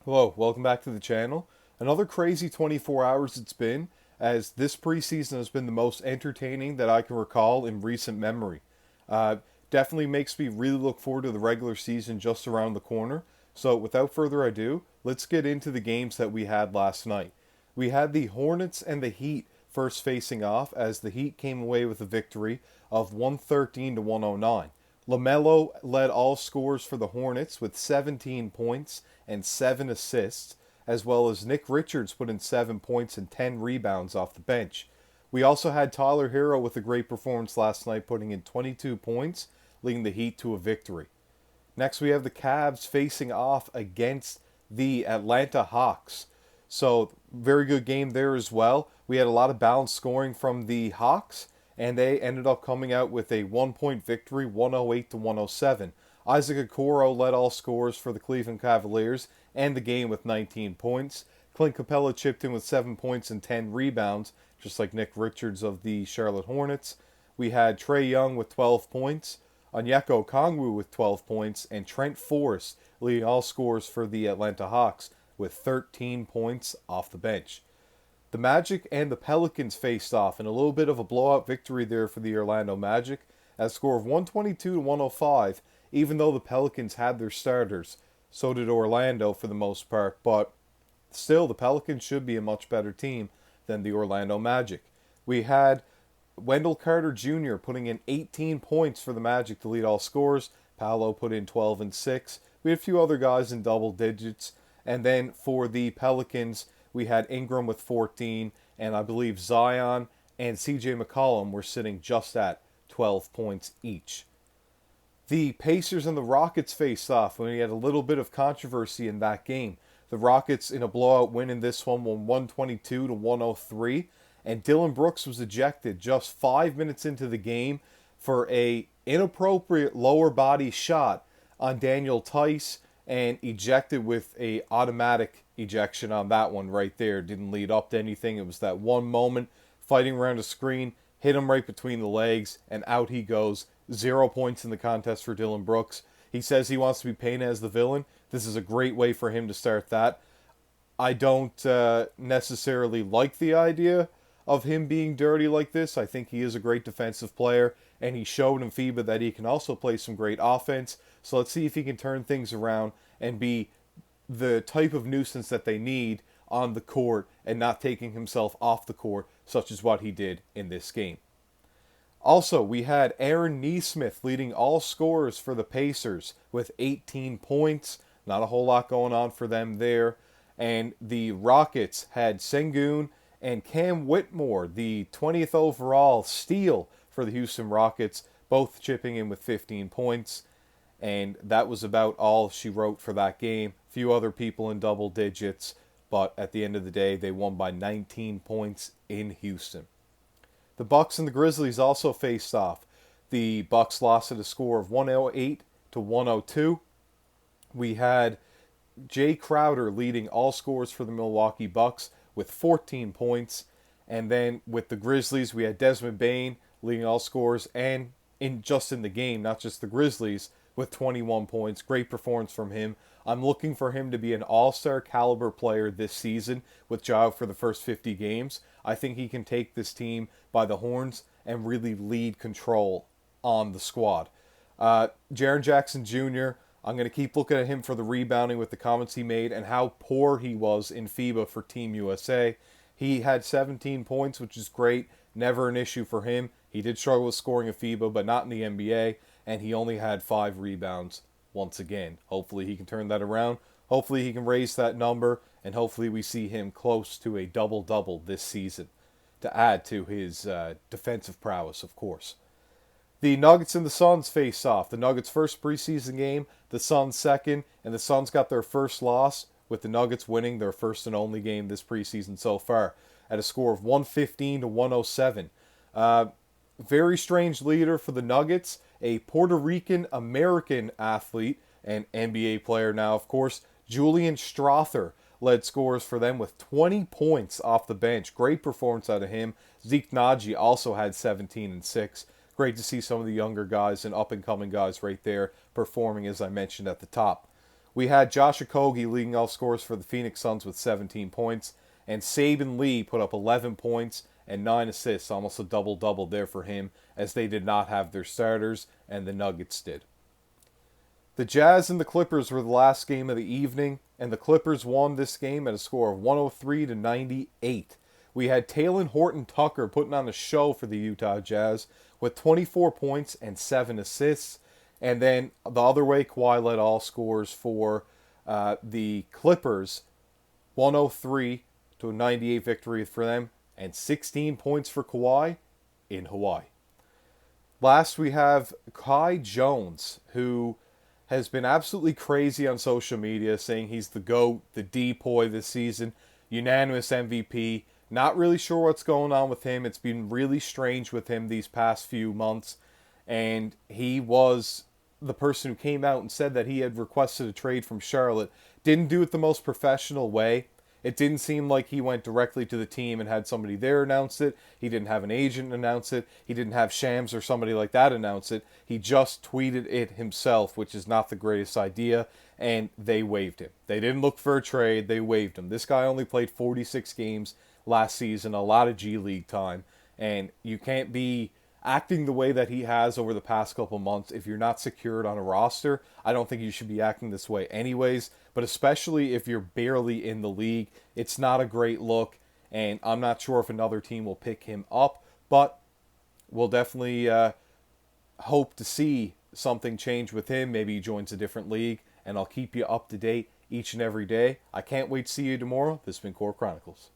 Hello, welcome back to the channel. Another crazy 24 hours it's been, as this preseason has been the most entertaining that I can recall in recent memory. Uh, Definitely makes me really look forward to the regular season just around the corner. So without further ado, let's get into the games that we had last night. We had the Hornets and the Heat first facing off, as the Heat came away with a victory of 113 to 109. LaMelo led all scorers for the Hornets with 17 points and 7 assists, as well as Nick Richards put in 7 points and 10 rebounds off the bench. We also had Tyler Hero with a great performance last night, putting in 22 points, leading the Heat to a victory. Next, we have the Cavs facing off against the Atlanta Hawks. So, very good game there as well. We had a lot of balanced scoring from the Hawks, and they ended up coming out with a 1 point victory, 108 to 107. Isaac Okoro led all scorers for the Cleveland Cavaliers and the game with 19 points. Clint Capella chipped in with 7 points and 10 rebounds, just like Nick Richards of the Charlotte Hornets. We had Trae Young with 12 points, Onyeka Okongwu with 12 points, and Trent Forrest leading all scorers for the Atlanta Hawks with 13 points off the bench. The Magic and the Pelicans faced off in a little bit of a blowout victory there for the Orlando Magic at a score of 122 to 105, even though the Pelicans had their starters. So did Orlando for the most part, but still the Pelicans should be a much better team than the Orlando Magic. We had Wendell Carter Jr. putting in 18 points for the Magic to lead all scorers. Paolo put in 12 and 6. We had a few other guys in double digits. And then for the Pelicans, we had Ingram with 14, and I believe Zion and CJ McCollum were sitting just at 12 points each. The Pacers and the Rockets faced off, and we had a little bit of controversy in that game. The Rockets in a blowout win in this one won 122 to 103, and Dillon Brooks was ejected just 5 minutes into the game for a inappropriate lower body shot on Daniel Tice, and ejected with a automatic ejection on that one right there. Didn't lead up to anything. It was that one moment fighting around a screen, hit him right between the legs, and out he goes. 0 points in the contest for Dillon Brooks. He says he wants to be painted as the villain. This is a great way for him to start that. I don't necessarily like the idea of him being dirty like this. I think he is a great defensive player, and he showed in FIBA that he can also play some great offense. So let's see if he can turn things around and be the type of nuisance that they need on the court and not taking himself off the court, such as what he did in this game. Also, we had Aaron Nesmith leading all scorers for the Pacers with 18 points. Not a whole lot going on for them there. And the Rockets had Sengun and Cam Whitmore, the 20th overall steal for the Houston Rockets, both chipping in with 15 points. And that was about all she wrote for that game. A few other people in double digits, but at the end of the day, they won by 19 points in Houston. The Bucks and the Grizzlies also faced off. The Bucks lost at a score of 108 to 102. We had Jay Crowder leading all scores for the Milwaukee Bucks with 14 points. And then with the Grizzlies, we had Desmond Bane leading all scores and in the game, not just the Grizzlies, with 21 points. Great performance from him. I'm looking for him to be an all-star caliber player this season with Ja for the first 50 games. I think he can take this team by the horns and really lead control on the squad. Jaren Jackson Jr., I'm going to keep looking at him for the rebounding with the comments he made and how poor he was in FIBA for Team USA. He had 17 points, which is great. Never an issue for him. He did struggle with scoring in FIBA, but not in the NBA. And he only had 5 rebounds once again. Hopefully he can turn that around. Hopefully he can raise that number. And hopefully we see him close to a double-double this season to add to his defensive prowess, of course. The Nuggets and the Suns face off. The Nuggets' first preseason game, the Suns' second, and the Suns got their first loss, with the Nuggets winning their first and only game this preseason so far at a score of 115 to 107. Very strange leader for the Nuggets, a Puerto Rican American athlete and NBA player now, of course. Julian Strother led scorers for them with 20 points off the bench. Great performance out of him. Zeke Naji also had 17 and 6. Great to see some of the younger guys and up-and-coming guys right there performing, as I mentioned at the top. We had Josh Okogie leading all scorers for the Phoenix Suns with 17 points, and Saban Lee put up 11 points and 9 assists, almost a double-double there for him, as they did not have their starters, and the Nuggets did. The Jazz and the Clippers were the last game of the evening, and the Clippers won this game at a score of 103-98. We had Talen Horton-Tucker putting on a show for the Utah Jazz with 24 points and 7 assists. And then the other way, Kawhi led all scores for the Clippers, 103-98 victory for them, and 16 points for Kawhi in Hawaii. Last, we have Kai Jones, who has been absolutely crazy on social media, saying he's the GOAT, the DPOY this season, unanimous MVP. Not really sure what's going on with him. It's been really strange with him these past few months. And he was the person who came out and said that he had requested a trade from Charlotte. Didn't do it the most professional way. It didn't seem like he went directly to the team and had somebody there announce it. He didn't have an agent announce it. He didn't have Shams or somebody like that announce it. He just tweeted it himself, which is not the greatest idea, and they waived him. They didn't look for a trade. They waived him. This guy only played 46 games last season, a lot of G League time, and you can't be acting the way that he has over the past couple months if you're not secured on a roster. I don't think you should be acting this way anyways, but especially if you're barely in the league, it's not a great look, and I'm not sure if another team will pick him up, but we'll definitely hope to see something change with him. Maybe he joins a different league, and I'll keep you up to date each and every day. I can't wait to see you tomorrow. This has been Core Chronicles.